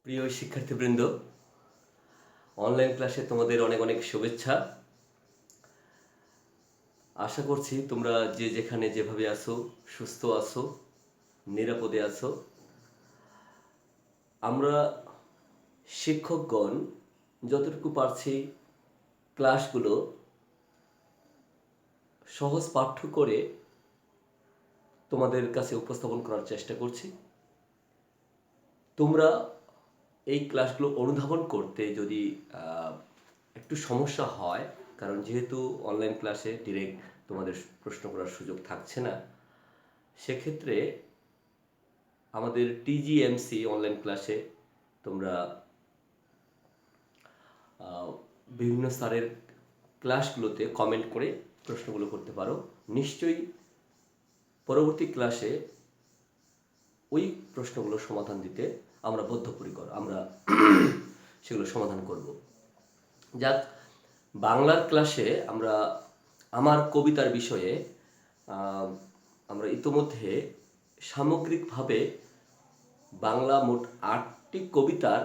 প্রিয় শিক্ষার্থীবৃন্দ, অনলাইন ক্লাসে তোমাদের অনেক অনেক শুভেচ্ছা। আশা করছি তোমরা যে যেখানে যেভাবে আছো সুস্থ আছো, নিরাপদে আছো। আমরা শিক্ষকগণ যতটুকু পারছি ক্লাসগুলো সহজ পাঠ্য করে তোমাদের কাছে উপস্থাপন করার চেষ্টা করছি। তোমরা এই ক্লাসগুলো অনুধাবন করতে যদি একটু সমস্যা হয়, কারণ যেহেতু অনলাইন ক্লাসে ডিরেক্ট তোমাদের প্রশ্ন করার সুযোগ থাকছে না, সেক্ষেত্রে আমাদের টিজিএমসি অনলাইন ক্লাসে তোমরা বিভিন্ন স্যারের ক্লাসগুলোতে কমেন্ট করে প্রশ্নগুলো করতে পারো। নিশ্চয়ই পরবর্তী ক্লাসে ওই প্রশ্নগুলো সমাধান দিতে আমরা বদ্ধপরিকর, আমরা সেগুলো সমাধান করব। যাক, বাংলার ক্লাসে আমরা আমার কবিতার বিষয়ে আমরা ইতোমধ্যে সামগ্রিকভাবে বাংলা মোট 8টি কবিতার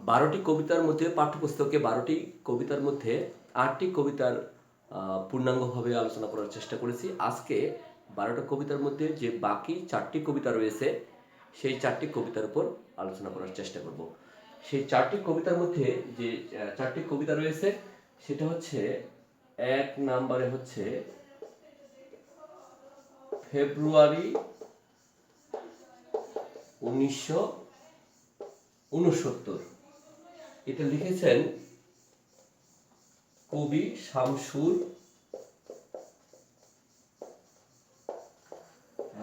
12টি কবিতার মধ্যে পাঠ্যপুস্তকে 12টি কবিতার মধ্যে 8টি কবিতার পূর্ণাঙ্গভাবে আলোচনা করার চেষ্টা করেছি। আজকে 12টা কবিতার মধ্যে যে বাকি 4টি কবিতা রয়েছে সেই 4টি কবিতার উপর আলোচনা করার চেষ্টা করব। সেই 4টি কবিতার মধ্যে যে 4টি কবিতা রয়েছে সেটা হচ্ছে, 1 নম্বরে হচ্ছে ফেব্রুয়ারি 1969। এটা লিখেছেন কবি শামসুর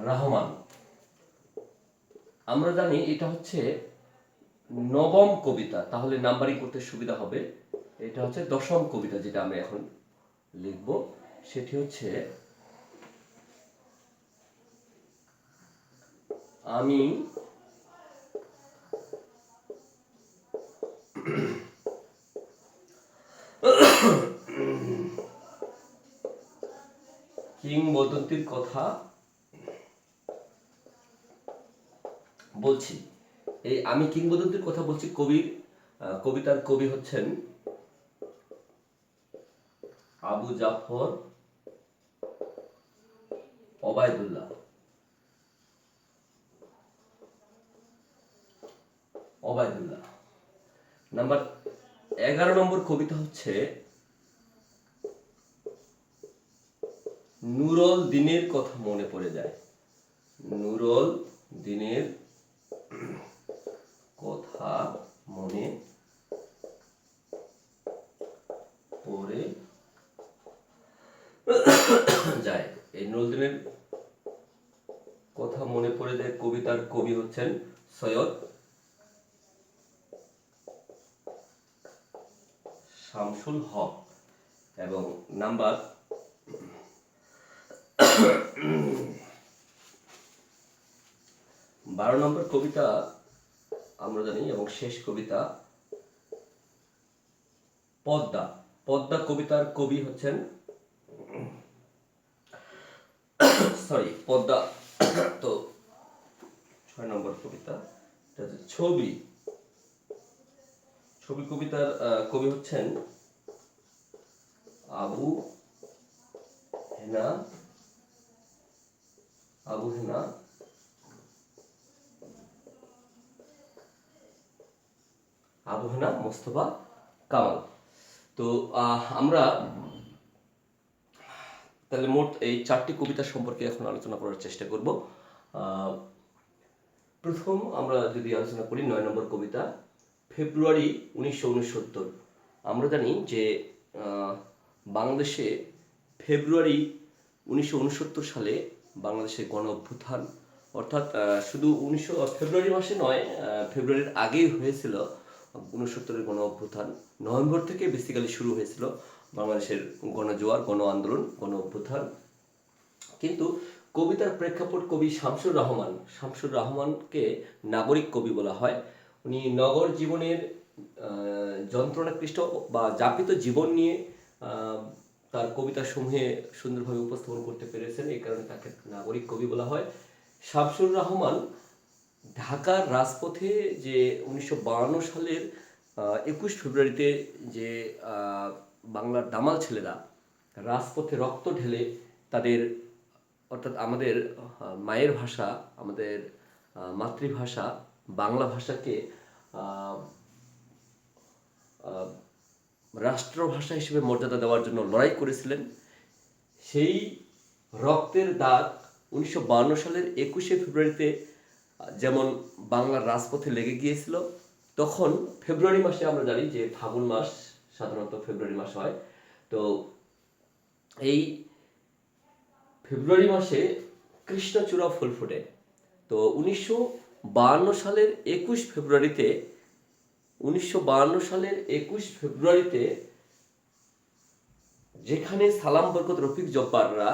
রহমান। আমরা জানি এটা হচ্ছে নবম কবিতা, তাহলে নাম্বারিং করতে সুবিধা হবে। এটা হচ্ছে 10ম কবিতা, যেটা আমি এখন লিখব সেটি হচ্ছে, আমি কিংবদন্তির কথা বলছি। এই আমি কিংবদন্তির কথা বলছি কবিতার কবি হচ্ছেন আবু জাফর ওবায়দুল্লাহ। নাম্বার 11 নম্বর কবিতা হচ্ছে নুরুল দিনের কথা মনে পড়ে যায়। নুরুল দিনের কথা মনে পড়ে যায়। এই নুরুল দিনের কথা মনে পড়ে যায় কবিতার কবি হচ্ছেন সৈয়দ শামসুল হক। এবং নাম্বার 12 নম্বর কবিতা আমরা জানি, এবং শেষ কবিতা পদ্মা। পদ্মা কবিতার কবি হচ্ছেন পদ্মা তো 6 নম্বর কবিতা ছবি। ছবি কবিতার কবি হচ্ছেন আবু হেনা মোস্তফা কামাল। তো আমরা তাহলে মোট এই 4টি কবিতা সম্পর্কে এখন আলোচনা করার চেষ্টা করব। প্রথম আমরা যদি আলোচনা করি 9 নম্বর কবিতা, ফেব্রুয়ারি 1969। আমরা জানি যে বাংলাদেশে ফেব্রুয়ারি 1969 সালে বাংলাদেশের গণ অভ্যুত্থান, অর্থাৎ শুধু ফেব্রুয়ারি মাসে নয়, ফেব্রুয়ারির আগেই হয়েছিল 69-এর গণ অভ্যুত্থান। নভেম্বর থেকে বেসিক্যালি শুরু হয়েছিল বাংলাদেশের গণজোয়ার, গণ আন্দোলন, গণ অভ্যুত্থান। কিন্তু কবিতার প্রেক্ষাপট কবি শামসুর রহমানকে নাগরিক কবি বলা হয়। উনি নগর জীবনের যন্ত্রণাক্লিষ্ট বা যাপিত জীবন নিয়ে তার কবিতা সমূহে সুন্দরভাবে উপস্থাপন করতে পেরেছেন, এই কারণে তাকে নাগরিক কবি বলা হয়। শামসুর রহমান ঢাকার রাজপথে যে 1952 সালের 21 ফেব্রুয়ারিতে যে বাংলার দামাল ছেলেরা রাজপথে রক্ত ঢেলে তাদের, অর্থাৎ আমাদের মায়ের ভাষা, আমাদের মাতৃভাষা বাংলা ভাষাকে আহ, আহ, রাষ্ট্রভাষা হিসেবে মর্যাদা দেওয়ার জন্য লড়াই করেছিলেন, সেই রক্তের দাগ 1952 সালের 21শে ফেব্রুয়ারিতে যেমন বাংলার রাজপথে লেগে গিয়েছিল। তখন ফেব্রুয়ারি মাসে আমরা জানি যে ফাগুন মাস সাধারণত ফেব্রুয়ারি মাস হয়, তো এই ফেব্রুয়ারি মাসে কৃষ্ণচূড়া ফুল ফোটে। তো 1952 সালের 21 ফেব্রুয়ারিতে যেখানে সালাম বরকত রফিক জব্বাররা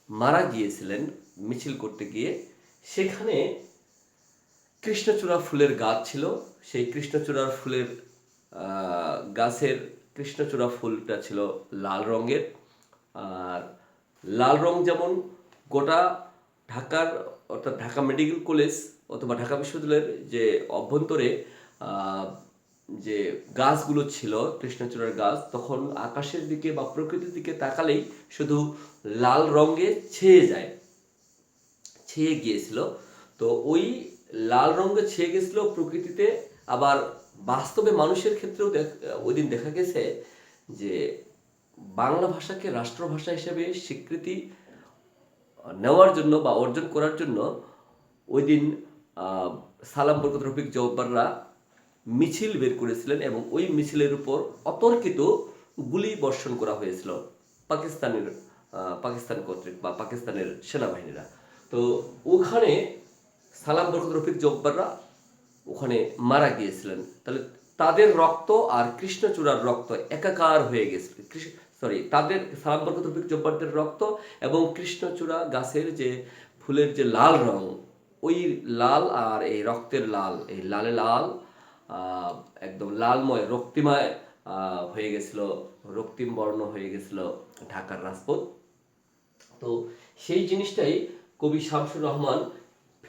মারা গিয়েছিলেন মিছিল করতে গিয়ে, সেখানে কৃষ্ণচূড়া ফুলের গাছ ছিল। সেই কৃষ্ণচূড়ার ফুলের গাছের কৃষ্ণচূড়া ফুলটা ছিল লাল রঙের। আর লাল রং যেমন গোটা ঢাকার, অর্থাৎ ঢাকা মেডিকেল কলেজ অথবা ঢাকা বিশ্ববিদ্যালয়ের যে অভ্যন্তরে যে গাছগুলো ছিল কৃষ্ণচূড়ার গাছ, তখন আকাশের দিকে বা প্রকৃতির দিকে তাকালেই শুধু লাল রঙে ছেয়ে গিয়েছিল। তো ওই লাল রঙে ছেয়ে গেছিল প্রকৃতিতে। আবার বাস্তবে মানুষের ক্ষেত্রেও ওই দিন দেখা গেছে যে বাংলা ভাষাকে রাষ্ট্রভাষা হিসেবে স্বীকৃতি নেওয়ার জন্য বা অর্জন করার জন্য ওই দিন সালাম বরকত রফিক জব্বাররা মিছিল বের করেছিলেন এবং ওই মিছিলের উপর অতর্কিত গুলি বর্ষণ করা হয়েছিল পাকিস্তান কর্তৃক বা পাকিস্তানের সেনাবাহিনীরা। তো ওখানে সালাম বরকত রফিক জব্বাররা ওখানে মারা গিয়েছিলেন। তাহলে তাদের রক্ত আর কৃষ্ণচূড়ার রক্ত একাকার হয়ে গেছিল। তাদের সালাম বরকত রফিক জব্বারদের রক্ত এবং কৃষ্ণচূড়া গাছের যে ফুলের যে লাল রং, ওই লাল আর এই রক্তের লাল, এই লালে লাল একদম লালময় রক্তিময় হয়ে গেছিল, রক্তিম বর্ণ হয়ে গেছিল ঢাকার রাজপথ। তো সেই জিনিসটাই কবি শামসুর রহমান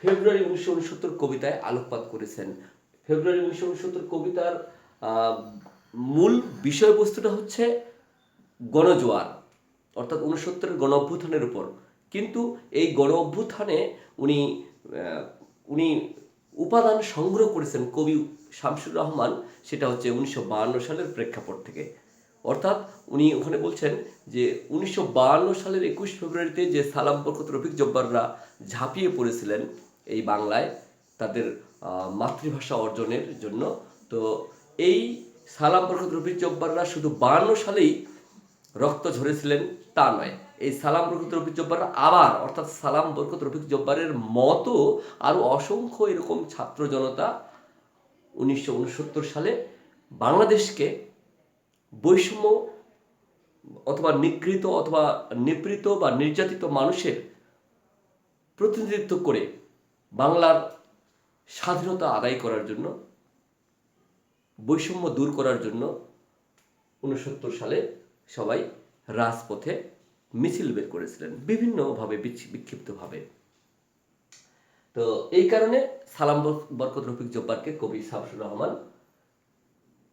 ফেব্রুয়ারি 1969 কবিতায় আলোকপাত করেছেন। ফেব্রুয়ারি 1969 কবিতার মূল বিষয়বস্তুটা হচ্ছে গণজোয়ার, অর্থাৎ 69-এর গণ অভ্যুত্থানের উপর। কিন্তু এই গণ অভ্যুত্থানে উনি উপাদান সংগ্রহ করেছেন কবি শামসুর রহমান, সেটা হচ্ছে 1952 সালের প্রেক্ষাপট থেকে। অর্থাৎ উনি ওখানে বলছেন যে 1952 সালের 21 ফেব্রুয়ারিতে যে সালাম বরকত রফিক জব্বাররা ঝাঁপিয়ে পড়েছিলেন এই বাংলায় তাদের মাতৃভাষা অর্জনের জন্য, তো এই সালাম বরকত রফিক জব্বাররা শুধু 52 সালেই রক্ত ঝরেছিলেন তা নয়, এই সালাম বরকত রফিক জব্বাররা আবার, অর্থাৎ সালাম বরকত রফিক জব্বারের মতো আরো অসংখ্য এরকম ছাত্র জনতা 1969 সালে বাংলাদেশকে বৈষম্য অথবা নিগৃহীত অথবা নিপীড়িত বা নির্যাতিত মানুষের প্রতিনিধিত্ব করে বাংলার স্বাধীনতা আদায় করার জন্য, বৈষম্য দূর করার জন্য 69 সালে সবাই রাজপথে মিছিল বের করেছিলেন বিভিন্নভাবে, বিক্ষিপ্তভাবে। তো এই কারণে সালাম বরকত রফিক জব্বারকে কবি শামসুর রহমান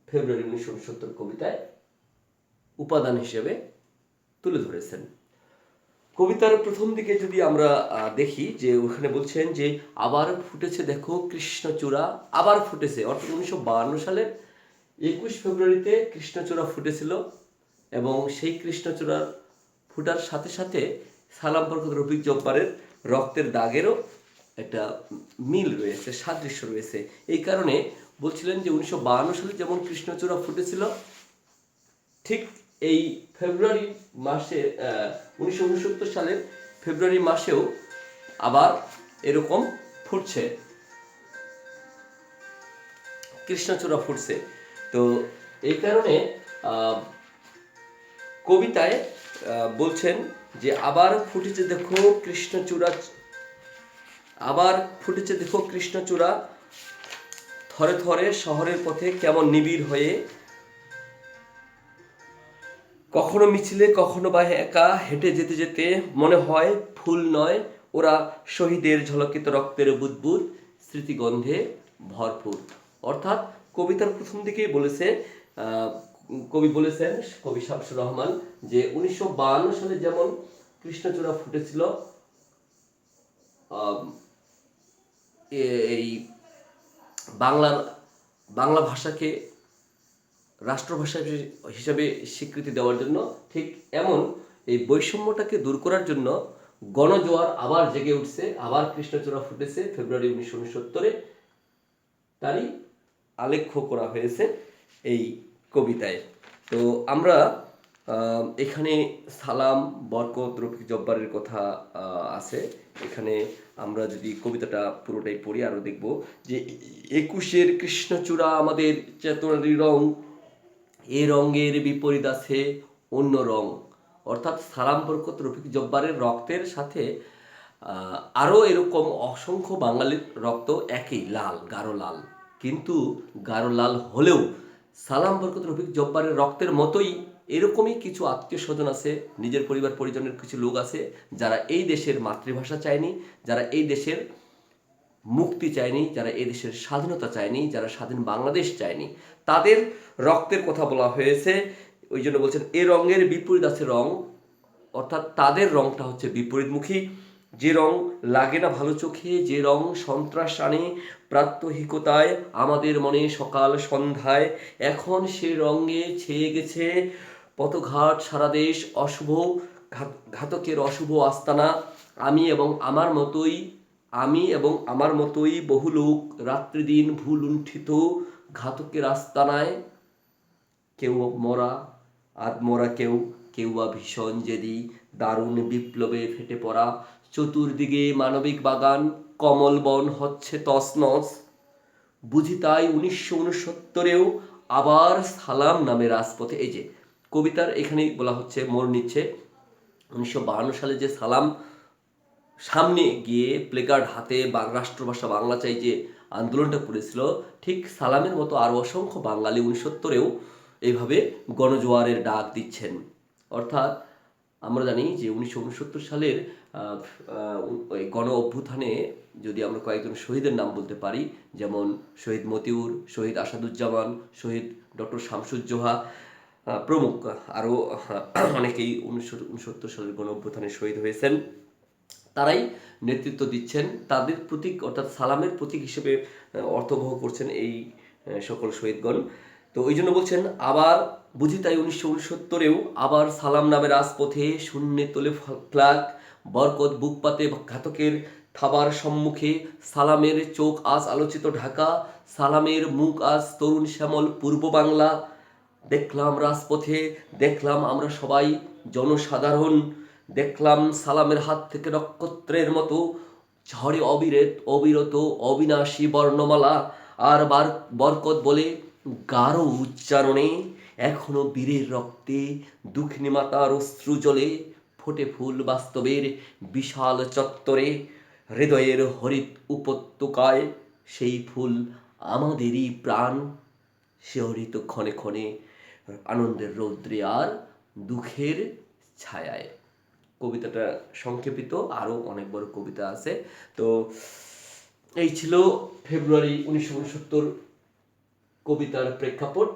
ফেব্রুয়ারি 1969 কবিতায় উপাদান হিসেবে তুলে ধরেছেন। কবিতার প্রথম দিকে যদি আমরা দেখি যে ওখানে বলছেন যে আবার ফুটেছে দেখো কৃষ্ণচূড়া, আবার ফুটেছে, অর্থাৎ 1952 সালের 21 ফেব্রুয়ারিতে কৃষ্ণচূড়া ফুটেছিল এবং সেই কৃষ্ণচূড়ার ফুটার সাথে সাথে সালাম বরকত রফিক জব্বারের রক্তের দাগেরও একটা মিল রয়েছে, সাদৃশ্য রয়েছে। এই কারণে বলছিলেন যে 1952 সালে যেমন কৃষ্ণচূড়া ফুটেছিল, ঠিক এই ফেব্রুয়ারি মাসে 1969 সালের ফেব্রুয়ারি মাসেও আবার এরকম ফুটছে, কৃষ্ণচূড়া ফুটছে। তো এই কারণে কবিতায় বলছেন যে আবার ফুটেছে দেখো কৃষ্ণচূড়া, আবার ফুটেছে দেখো কৃষ্ণচূড়া, থরে থরে শহরের পথে কেমন নিবিড় হয়ে, কখনো মিছিলে কখনো বা একা হেঁটে যেতে যেতে মনে হয় ফুল নয় ওরা শহীদের ঝলকিত রক্তের বুদবুদ স্মৃতিগন্ধে ভরপুর। অর্থাৎ কবিতার প্রথম দিকেই বলেছে, কবি বলেছেন, কবি শামসুর রহমান, যে 1952 সালে যেমন কৃষ্ণচূড়া ফুটেছিল এই বাংলা ভাষাকে রাষ্ট্রভাষা হিসাবে স্বীকৃতি দেওয়ার জন্য, ঠিক এমন এই বৈষম্যটাকে দূর করার জন্য গণজোয়ার আবার জেগে উঠছে, আবার কৃষ্ণচূড়া ফুটেছে ফেব্রুয়ারি 1969-এ। তারই আলেখ্য করা হয়েছে এই কবিতায়। তো আমরা এখানে সালাম, বরকত, রফিক জব্বারের কথা আছে। এখানে আমরা যদি কবিতাটা পুরোটাই পড়ি আরও দেখব যে 21-এর কৃষ্ণচূড়া আমাদের চেতনারি রং, এ রঙের বিপরীত আছে অন্য রং। অর্থাৎ সালাম, বরকত, রফিক জব্বারের রক্তের সাথে আরও এরকম অসংখ্য বাঙালির রক্ত একই, লাল, গাঢ় লাল। কিন্তু গাঢ় লাল হলেও সালাম, বরকত, রফিক জব্বারের রক্তের মতোই এরকমই কিছু আত্মীয় স্বজন আছে, নিজের পরিবার পরিজনের কিছু লোক আছে যারা এই দেশের মাতৃভাষা চায়নি, যারা এই দেশের মুক্তি চায়নি, যারা এই দেশের স্বাধীনতা চায়নি, যারা স্বাধীন বাংলাদেশ চায়নি। তাদের রক্তের কথা বলা হয়েছে। ওই জন্য বলছেন এ রঙের বিপরীত আছে রং, অর্থাৎ তাদের রংটা হচ্ছে বিপরীতমুখী। যে রং লাগে না ভালো চোখে, যে রং সন্ত্রাস আনে প্রাত্যহিকতায় আমাদের মনে সকাল সন্ধ্যায়, এখন সে রঙে ছেয়ে গেছে পথঘাট সারা দেশ, অশুভ ঘাতকের অশুভ আস্তানা। আমি এবং আমার মতোই বহু লোক রাত্রি দিন ভুল লুণ্ঠিত ঘাতকের আস্তানায়, কেউ মরা আধমরা, কেউ বা ভীষণ জেদি দারুণ বিপ্লবে ফেটে পড়া। চতুর্দিকে মানবিক বাগান, কমল বন হচ্ছে তছনছ। বুঝি তাই 1969-এও আবার সালাম নামে রাজপথে। এই যে কবিতার এখানেই বলা হচ্ছে, মোড় নিচ্ছে 1952 সালে যে সালাম সামনে গিয়ে প্লেকার্ড হাতে রাষ্ট্রভাষা বাংলা চাই যে আন্দোলনটা করেছিল, ঠিক সালামের মতো আরও অসংখ্য বাঙালি 1970-এও এইভাবে গণজোয়ারের ডাক দিচ্ছেন। অর্থাৎ আমরা জানি যে 1969 সালের গণ অভ্যুত্থানে যদি আমরা কয়েকজন শহীদের নাম বলতে পারি, যেমন শহীদ মতিউর, শহীদ আসাদুজ্জামান, শহীদ ডক্টর শামসুজ্জোহা প্রমুখ, আরও অনেকেই 1969 সালের গণ অভ্যুত্থানে শহীদ হয়েছেন। তারাই নেতৃত্ব দিচ্ছেন, তাদের প্রতীক অর্থাৎ সালামের প্রতীক হিসেবে অর্থবহ করছেন এই সকল শহীদগণ। তো ওই জন্য বলছেন আবার বুঝি তাই 1969-এও আবার সালাম নামে রাজপথে শূন্যে তোলে ফ্ল্যাগ, বরকত বুক পাতে ঘাতকের থাবার সম্মুখে। সালামের চোখ আজ আলোচিত ঢাকা, সালামের মুখ আজ তরুণ শ্যামল পূর্ব বাংলা। দেখলাম রাজপথে, দেখলাম আমরা সবাই জনসাধারণ, দেখলাম সালামের হাত থেকে নক্ষত্রের মতো ঝড়ে অবিরত অবিনাশী বর্ণমালা। আর বরকত বলে গাঢ় উচ্চারণে, এখনো বীরের রক্তে দুঃখিনী মাতার অশ্রু জলে, ফোটে ফুল বাস্তবের বিশাল চত্বরে, হৃদয়ের হরিত উপত্যকায় সেই ফুল আমাদেরই প্রাণ, শিহরিত ক্ষণে ক্ষণে আনন্দের রৌদ্রে আর দুঃখের ছায়ায়। কবিতাটা সংক্ষেপিত, আরও অনেক বড় কবিতা আছে। তো এই ছিল ফেব্রুয়ারি 1969 কবিতার প্রেক্ষাপট।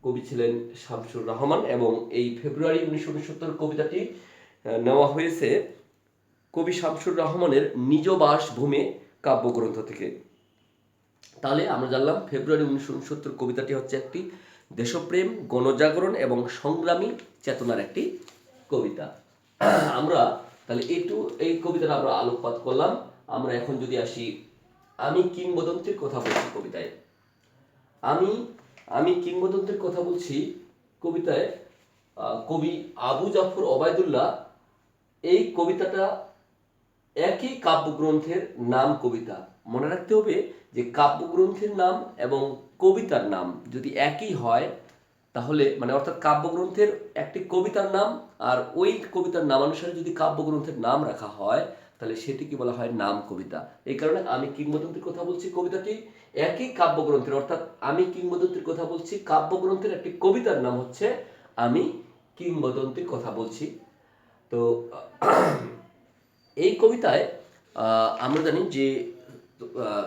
কবি ছিলেন শামসুর রহমান এবং এই ফেব্রুয়ারি 1969 কবিতাটি নেওয়া হয়েছে কবি শামসুর রহমানের নিজ বাসভূমি কাব্যগ্রন্থ থেকে। তাহলে আমরা জানলাম ফেব্রুয়ারি 1969 কবিতাটি হচ্ছে একটি দেশপ্রেম, গণজাগরণ এবং সংগ্রামী চেতনার একটি কবিতা। আমরা তাহলে এই কবিতাটা আমরা আলোকপাত করলাম। আমরা এখন যদি আসি, আমি কিংবদন্তির কথা বলছি কবিতায়। আমি কিংবদন্তির কথা বলছি কবিতায়। কবি আবু জাফর ওবায়দুল্লাহ এই কবিতাটা একই কাব্যগ্রন্থের নাম কবিতা। মনে রাখতে হবে যে কাব্যগ্রন্থের নাম এবং কবিতার নাম যদি একই হয়, তাহলে মানে অর্থাৎ কাব্যগ্রন্থের একটি কবিতার নাম আর ওই কবিতার নামানুসারে যদি কাব্যগ্রন্থের নাম রাখা হয়, তাহলে সেটিকে বলা হয় নাম কবিতা। এই কারণে আমি কিংবদন্তির কথা বলছি কবিতাটি একই কাব্যগ্রন্থের, অর্থাৎ আমি কিংবদন্তির কথা বলছি কাব্যগ্রন্থের একটি কবিতার নাম হচ্ছে আমি কিংবদন্তির কথা বলছি। তো এই কবিতায় আমরা জানি যে আহ,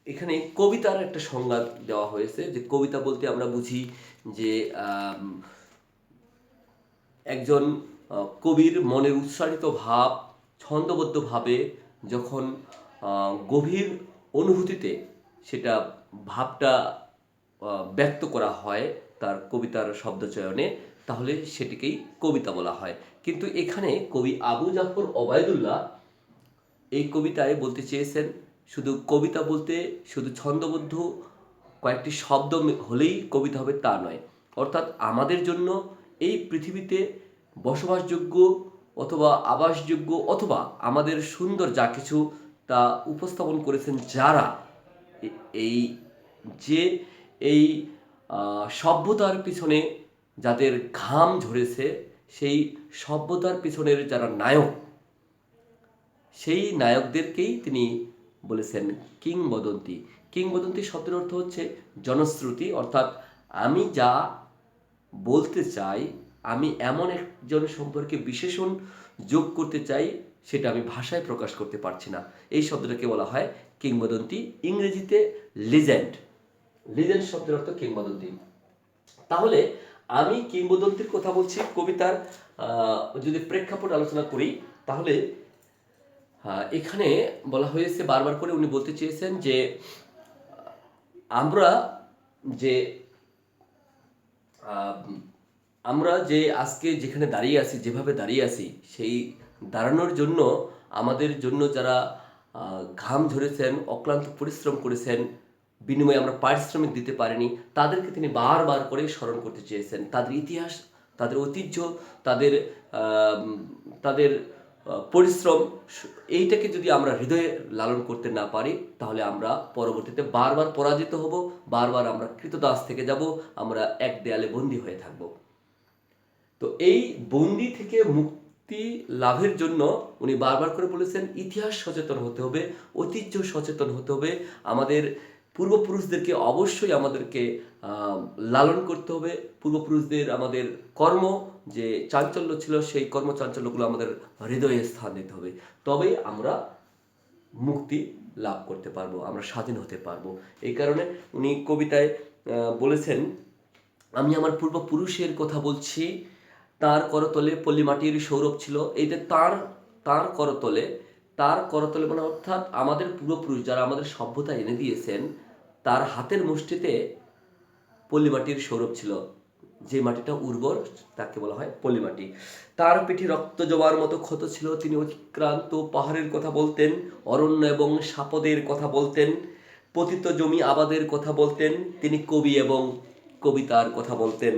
এখানে কবিতার একটা সংজ্ঞা দেওয়া হয়েছে, যে কবিতা বলতে আমরা বুঝি যে একজন কবির মনের উচ্চারিত ভাব ছন্দবদ্ধভাবে যখন গভীর অনুভূতিতে সেটা ভাবটা ব্যক্ত করা হয় তার কবিতার শব্দচয়নে, তাহলে সেটিকেই কবিতা বলা হয়। কিন্তু এখানে কবি আবু জাফর ওবায়দুল্লাহ এই কবিতায় বলতে চেয়েছেন শুধু কবিতা বলতে শুধু ছন্দবদ্ধ কয়েকটি শব্দ হলেই কবিতা হবে তা নয়। অর্থাৎ আমাদের জন্য এই পৃথিবীতে বসবাসযোগ্য অথবা আবাসযোগ্য অথবা আমাদের সুন্দর যা কিছু তা উপস্থাপন করেছেন যারা, এই যে এই সভ্যতার পিছনে যাদের ঘাম ঝরেছে, সেই সভ্যতার পিছনের যারা নায়ক, সেই নায়কদেরকেই তিনি বলেছেন কিংবদন্তি। কিংবদন্তি শব্দের অর্থ হচ্ছে জনশ্রুতি, অর্থাৎ আমি যা বলতে চাই, আমি এমন একজন সম্পর্কে বিশেষণ যোগ করতে চাই, সেটা আমি ভাষায় প্রকাশ করতে পারছি না, এই শব্দটাকে বলা হয় কিংবদন্তি। ইংরেজিতে লিজেন্ড, লিজেন্ড শব্দের অর্থ কিংবদন্তি। তাহলে আমি কিংবদন্তির কথা বলছি কবিতার যদি প্রেক্ষাপট আলোচনা করি, তাহলে এখানে বলা হয়েছে বারবার করে উনি বলতে চেয়েছেন যে আমরা যে আমরা যে আজকে যেখানে দাঁড়িয়ে আছি, যেভাবে দাঁড়িয়ে আছি, সেই দাঁড়ানোর জন্য আমাদের জন্য যারা ঘাম ঝরেছেন, অক্লান্ত পরিশ্রম করেছেন, বিনিময়ে আমরা পারিশ্রমিক দিতে পারিনি, তাদেরকে তিনি বারবার করে স্মরণ করতে চেয়েছেন। তাদের ইতিহাস, তাদের ঐতিহ্য, তাদের তাদের পরিশ্রম, এইটাকে যদি আমরা হৃদয়ে লালন করতে না পারি, তাহলে আমরা পরবর্তীতে বারবার পরাজিত হব, বারবার আমরা কৃতদাস থেকে যাব, আমরা এক দেয়ালে বন্দী হয়ে থাকব। তো এই বন্দি থেকে মুক্তি লাভের জন্য উনি বারবার করে বলেছেন ইতিহাস সচেতন হতে হবে, ঐতিহ্য সচেতন হতে হবে, আমাদের পূর্বপুরুষদেরকে অবশ্যই আমাদেরকে লালন করতে হবে, পূর্বপুরুষদের আমাদের কর্ম যে চাঞ্চল্য ছিল, সেই কর্মচাঞ্চল্যগুলো আমাদের হৃদয়ে স্থান দিতে হবে, তবেই আমরা মুক্তি লাভ করতে পারবো, আমরা স্বাধীন হতে পারবো। এই কারণে উনি কবিতায় বলেছেন, আমি আমার পূর্বপুরুষের কথা বলছি, তার করতলে পল্লী মাটির সৌরভ ছিল। এইটা তার করতলে, তার করতলে মানে অর্থাৎ আমাদের পূর্বপুরুষ যারা আমাদের সভ্যতা এনে দিয়েছেন, তার হাতের মুষ্টিতে পল্লী মাটির সৌরভ ছিল, যে মাটিটা উর্বর তাকে বলা হয় পল্লী মাটি। তার পিঠে রক্ত জবার মতো ক্ষত ছিল, তিনি অতিক্রান্ত পাহাড়ের কথা বলতেন, অরণ্য এবং সাপদের কথা বলতেন, পতিত জমি আবাদের কথা বলতেন, তিনি কবি এবং কবিতার কথা বলতেন।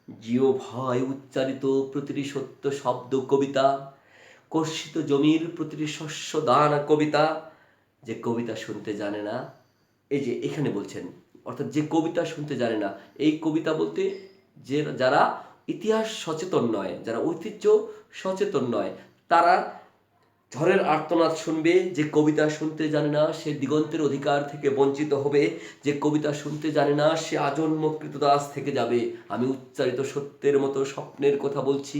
জিও ভাই উচ্চারিত প্রতিটি সত্য শব্দ কবিতা, কর্ষিত জমির প্রতিটি শস্য দান কবিতা, যে কবিতা শুনতে জানে না, এই যে এখানে বলছেন, অর্থাৎ যে কবিতা শুনতে জানে না, এই কবিতা বলতে যে যারা ইতিহাস সচেতন নয়, যারা ঐতিহ্য সচেতন নয়, তারা ঝড়ের আর্তনাদ শুনবে। যে কবিতা শুনতে জানে না সে দিগন্তের অধিকার থেকে বঞ্চিত হবে, যে কবিতা শুনতে জানে না সে আজন্ম কৃতদাস থেকে যাবে। আমি উচ্চারিত সত্যের মতো স্বপ্নের কথা বলছি,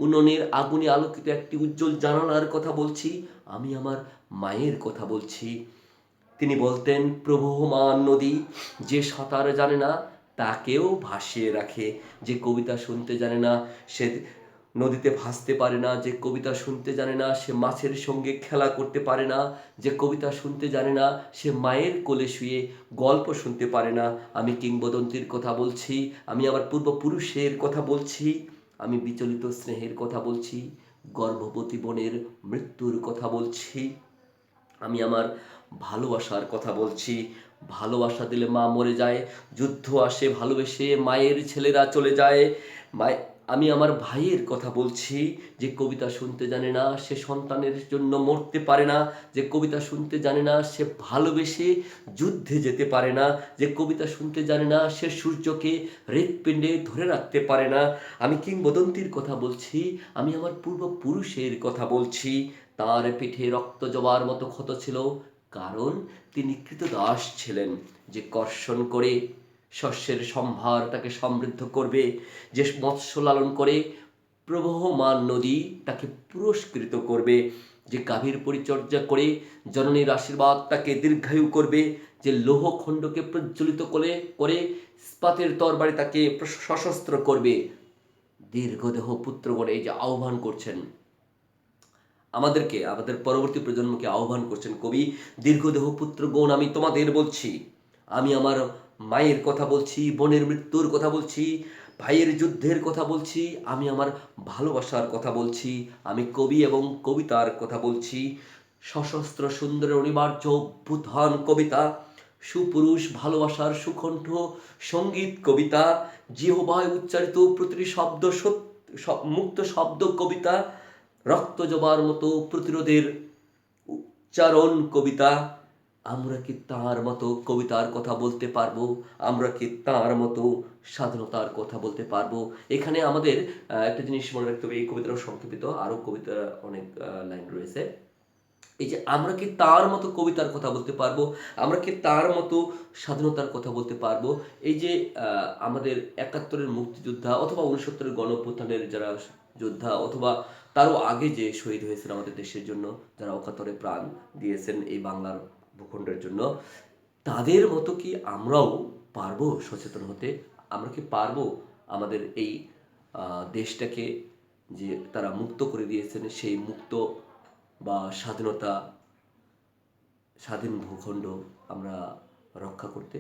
উনুনের আগুনে আলোকিত একটি উজ্জ্বল জানালার কথা বলছি, আমি আমার মায়ের কথা বলছি। তিনি বলতেন, প্রবহমান নদী যে সাঁতার জানে না তাকেও ভাসিয়ে রাখে, যে কবিতা শুনতে জানে না সে নদীতে ভাসতে পারে না, যে কবিতা শুনতে জানে না সে মাছের সঙ্গে খেলা করতে পারে না, যে কবিতা শুনতে জানে না সে মায়ের কোলে শুয়ে গল্প শুনতে পারে না। আমি কিংবদন্তির কথা বলছি, আমি আমার পূর্বপুরুষের কথা বলছি, আমি বিচলিত স্নেহের কথা বলছি, গর্ভবতী বোনের মৃত্যুর কথা বলছি, আমি আমার ভালোবাসার কথা বলছি। ভালোবাসা দিলে মা মরে যায়, যুদ্ধ আসে ভালোবেসে মায়ের ছেলেরা চলে যায়। আমি আমার ভাইয়ের কথা বলছি, যে কবিতা শুনতে জানে না সে সন্তানের জন্য মরতে পারে না, যে কবিতা শুনতে জানে না সে ভালোবেসে যুদ্ধে যেতে পারে না, যে কবিতা শুনতে জানে না সে সূর্যকে হৃৎপিণ্ডে ধরে রাখতে পারে না। আমি কিংবদন্তির কথা বলছি, আমি আমার পূর্বপুরুষের কথা বলছি। তার পিঠে রক্ত জবার মতো ক্ষত ছিল, কারণ তিনি কৃতদাস ছিলেন। যে কর্ষণ করে শস্যের সম্ভার তাকে সমৃদ্ধ করবে, যে মৎস্য লালন করে প্রবহমান নদী তাকে পুরস্কৃত করবে, যে গাভীর পরিচর্যা করে জননীর আশীর্বাদ তাকে দীর্ঘায়ু করবে, যে লৌহখণ্ডকে প্রজ্বলিত করে ইস্পাতের তরবারি তাকে সশস্ত্র করবে। দীর্ঘদেহ পুত্রগণ এই যে আহ্বান করছেন আমাদেরকে, আমাদের পরবর্তী প্রজন্মকে আহ্বান করছেন কবি, দীর্ঘদেহ পুত্রগণ আমি তোমাদের বলছি, আমি আমার মায়ের কথা বলছি, বোনের মৃত্যুর কথা বলছি, ভাইয়ের যুদ্ধের কথা বলছি, আমি আমার ভালোবাসার কথা বলছি, আমি কবি এবং কবিতার কথা বলছি। সশস্ত্র সুন্দরের অনিবার্য অভ্যুত্থান কবিতা, সুপুরুষ ভালোবাসার সুকণ্ঠ সঙ্গীত কবিতা, জিহ্বায় উচ্চারিত প্রতিটি শব্দ মুক্ত শব্দ কবিতা, রক্ত জবার মতো প্রতিরোধের উচ্চারণ কবিতা। আমরা কি তার মতো কবিতার কথা বলতে পারবো? আমরা কি তার মতো স্বাধীনতার কথা বলতে পারবো? এখানে আমাদের একটা জিনিস মনে রাখতে হবে, এই কবিতাটা সংক্ষেপিত, আরো কবিতা অনেক লাইন রয়েছে। এই যে আমরা কি তার মতো কবিতার কথা বলতে পারবো, আমরা কি তার মতো স্বাধীনতার কথা বলতে পারবো? এই যে আমাদের ৭১-এর মুক্তিযোদ্ধা অথবা ৬৯-এর গণঅভ্যুত্থানের যারা যোদ্ধা, অথবা তারও আগে যে শহীদ হয়েছেন আমাদের দেশের জন্য, যারা অকাতরে প্রাণ দিয়েছেন এই বাংলার ভূখণ্ডের জন্য, তাদের মতো কি আমরাও পারবো সচেতন হতে? আমরা কি পারবো আমাদের এই দেশটাকে, যে তারা মুক্ত করে দিয়েছেন, সেই মুক্ত বা স্বাধীনতা, স্বাধীন ভূখণ্ড আমরা রক্ষা করতে?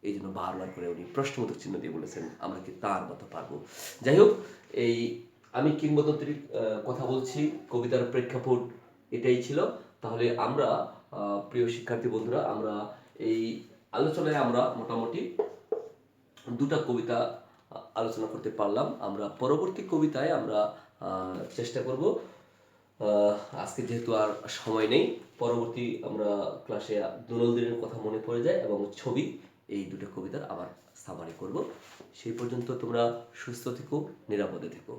এই জন্য বারবার করে উনি প্রশ্নবোধক চিহ্ন দিয়ে বলেছেন আমরা কি তার মতো পারবো। যাই হোক, এই আমি কিংবদন্তির কথা বলছি, কবিতার প্রেক্ষাপট এটাই ছিল। তাহলে আমরা প্রিয় শিক্ষার্থী বন্ধুরা, আমরা এই আলোচনায় আমরা মোটামুটি দুটা কবিতা আলোচনা করতে পারলাম। আমরা পরবর্তী কবিতায় আমরা চেষ্টা করব, আজকে যেহেতু আর সময় নেই, পরবর্তী আমরা ক্লাসে দোলনদিনের কথা মনে পড়ে যায় এবং ছবি, এই দুটো কবিতার আবার সামারি করব। সেই পর্যন্ত তোমরা সুস্থ থেকো, নিরাপদে থেকো।